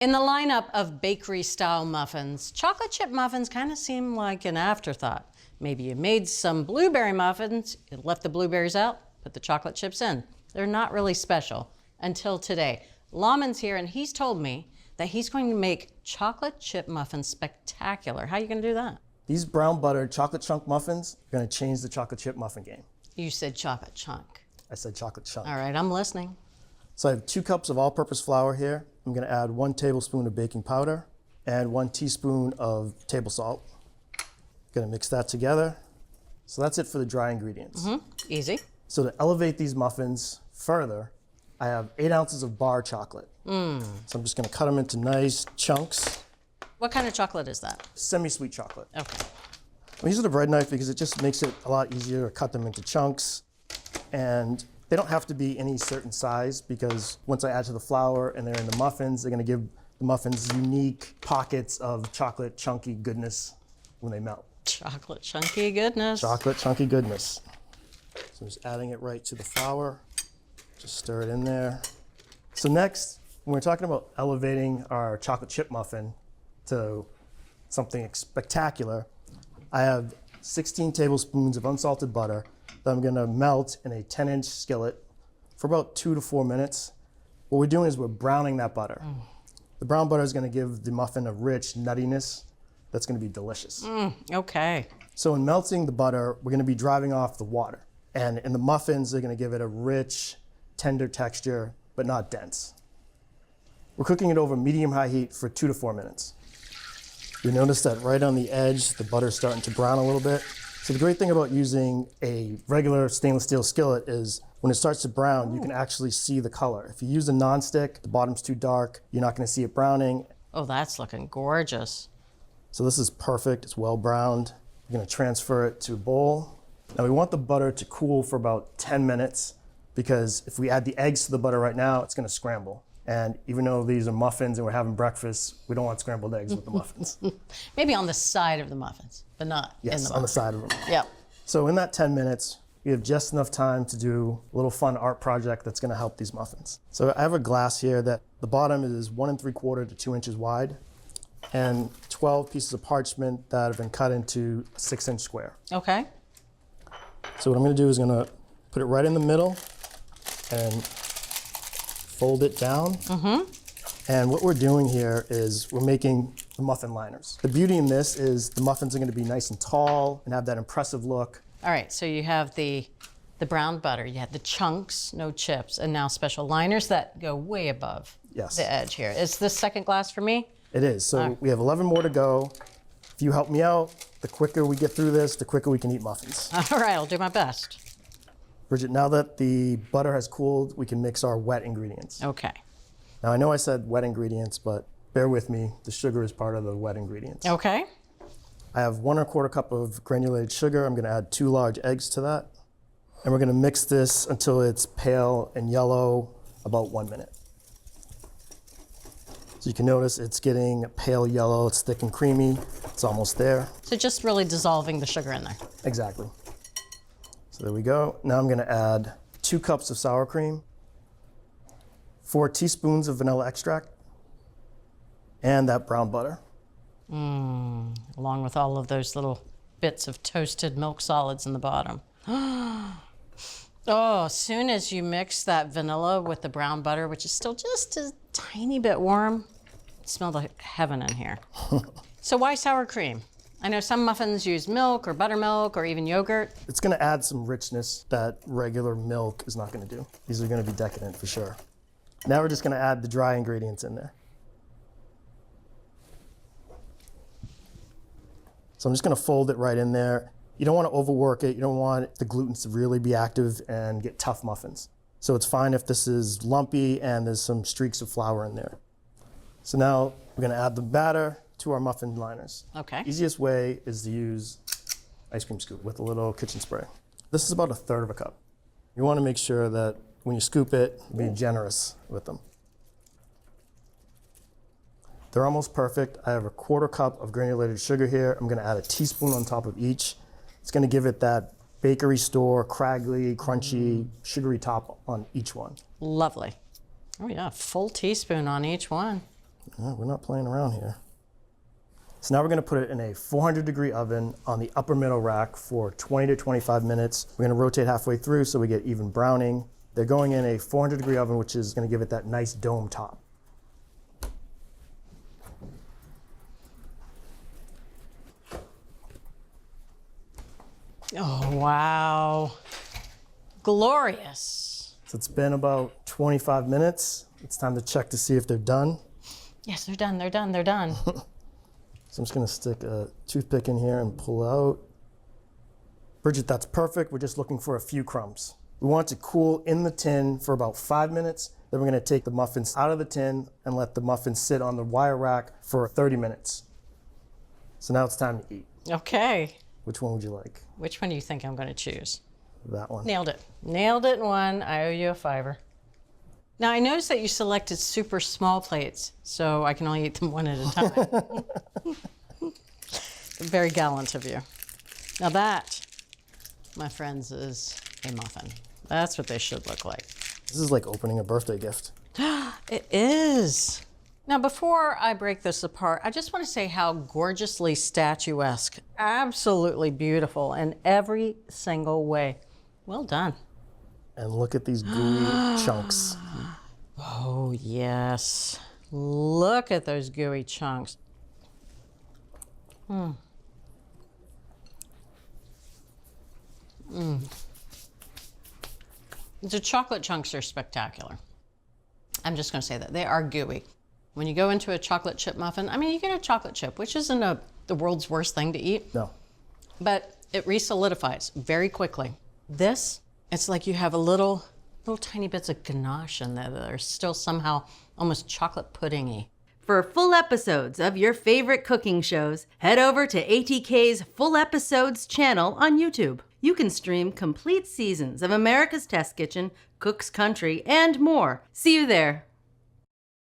In the lineup of bakery-style muffins, chocolate chip muffins kind of seem like an afterthought. Maybe you made some blueberry muffins, you left the blueberries out, put the chocolate chips in. They're not really special until today. Lawman's here and he's told me that he's going to make chocolate chip muffins spectacular. How are you going to do that? These brown buttered chocolate chunk muffins are going to change the chocolate chip muffin game. You said chocolate chunk. I said chocolate chunk. All right, I'm listening. So I have 2 cups of all-purpose flour here. I'm going to add 1 tablespoon of baking powder and 1 teaspoon of table salt. Going to mix that together. So that's it for the dry ingredients. Easy. So to elevate these muffins further, I have 8 ounces of bar chocolate. So I'm just going to cut them into nice chunks. What kind of chocolate is that? Semi-sweet chocolate. Okay. I'm using a bread knife because it just makes it a lot easier to cut them into chunks. And they don't have to be any certain size because once I add to the flour and they're in the muffins, they're going to give the muffins unique pockets of chocolate chunky goodness when they melt. Chocolate chunky goodness. Chocolate chunky goodness. So I'm just adding it right to the flour. Just stir it in there. So next, when we're talking about elevating our chocolate chip muffin to something spectacular, I have 16 tablespoons of unsalted butter that I'm going to melt in a 10-inch skillet for about 2 to 4 minutes. What we're doing is we're browning that butter. The brown butter is going to give the muffin a rich nuttiness that's going to be delicious. Okay. So in melting the butter, we're going to be driving off the water. And in the muffins, they're going to give it a rich, tender texture, but not dense. We're cooking it over medium-high heat for 2 to 4 minutes. You notice that right on the edge, the butter's starting to brown a little bit. So the great thing about using a regular stainless steel skillet is when it starts to brown, you can actually see the color. If you use a nonstick, the bottom's too dark, you're not going to see it browning. Oh, that's looking gorgeous. So this is perfect, it's well browned. We're going to transfer it to a bowl. Now we want the butter to cool for about 10 minutes because if we add the eggs to the butter right now, it's going to scramble. And even though these are muffins and we're having breakfast, we don't want scrambled eggs with the muffins. Maybe on the side of the muffins, but not in the Yes, muffins. on the side of them. Yeah. So in that 10 minutes, we have just enough time to do a little fun art project that's going to help these muffins. So I have a glass here that the bottom is 1 3/4 to 2 inches wide and 12 pieces of parchment that have been cut into a 6-inch square. Okay. So what I'm going to do is going to put it right in the middle and fold it down. And what we're doing here is we're making the muffin liners. The beauty in this is the muffins are going to be nice and tall and have that impressive look. All right, so you have the brown butter, you had the chunks, no chips, and now special liners that go way above the edge here. Is this second glass for me? It is. So we have 11 more to go. If you help me out, the quicker we get through this, the quicker we can eat muffins. All right, I'll do my best. Bridget, now that the butter has cooled, we can mix our wet ingredients. Okay. Now I know I said wet ingredients, but bear with me, the sugar is part of the wet ingredients. Okay. I have 1 1/4 cup of granulated sugar. I'm going to add 2 large eggs to that. And we're going to mix this until it's pale and yellow, about 1 minute. So you can notice it's getting pale yellow, it's thick and creamy, it's almost there. So just really dissolving the sugar in there. Exactly. So there we go. Now I'm going to add 2 cups of sour cream, 4 teaspoons of vanilla extract, and that brown butter. Along with all of those little bits of toasted milk solids in the bottom. Oh, as soon as you mix that vanilla with the brown butter, which is still just a tiny bit warm, it smells like heaven in here. So why sour cream? I know some muffins use milk or buttermilk or even yogurt. It's going to add some richness that regular milk is not going to do. These are going to be decadent for sure. Now we're just going to add the dry ingredients in there. So I'm just going to fold it right in there. You don't want to overwork it. You don't want the gluten to really be active and get tough muffins. So it's fine if this is lumpy and there's some streaks of flour in there. So now we're going to add the batter to our muffin liners. Okay. Easiest way is to use ice cream scoop with a little kitchen spray. This is about 1/3 cup. You want to make sure that when you scoop it, be generous with them. They're almost perfect. I have a 1/4 cup of granulated sugar here. I'm going to add a teaspoon on top of each. It's going to give it that bakery store, craggly, crunchy, sugary top on each one. Lovely. Oh yeah, full teaspoon on each one. No, we're not playing around here. So now we're gonna put it in a 400-degree oven on the upper middle rack for 20 to 25 minutes. We're gonna rotate halfway through so we get even browning. They're going in a 400-degree oven, which is gonna give it that nice dome top. Oh, wow. Glorious. So it's been about 25 minutes. It's time to check to see if they're done. Yes, they're done, they're done, they're done. So I'm just gonna stick a toothpick in here and pull out. Bridget, that's perfect. We're just looking for a few crumbs. We want it to cool in the tin for about 5 minutes. Then we're gonna take the muffins out of the tin and let the muffins sit on the wire rack for 30 minutes. So now it's time to eat. Okay. Which one would you like? Which one do you think I'm going to choose? That one. Nailed it. Nailed it in one. I owe you a $5. Now, I noticed that you selected super small plates, so I can only eat them one at a time. Very gallant of you. Now that, my friends, is a muffin. That's what they should look like. This is like opening a birthday gift. It is. Now, before I break this apart, I just want to say how gorgeously statuesque, absolutely beautiful in every single way. Well done. And look at these gooey chunks. Oh, yes. Look at those gooey chunks. The chocolate chunks are spectacular. I'm just going to say that. They are gooey. When you go into a chocolate chip muffin, I mean, you get a chocolate chip, which isn't the world's worst thing to eat. No. But it re-solidifies very quickly. This, it's like you have a little tiny bits of ganache in there that are still somehow almost chocolate puddingy. For full episodes of your favorite cooking shows, head over to ATK's Full Episodes channel on YouTube. You can stream complete seasons of America's Test Kitchen, Cook's Country, and more. See you there.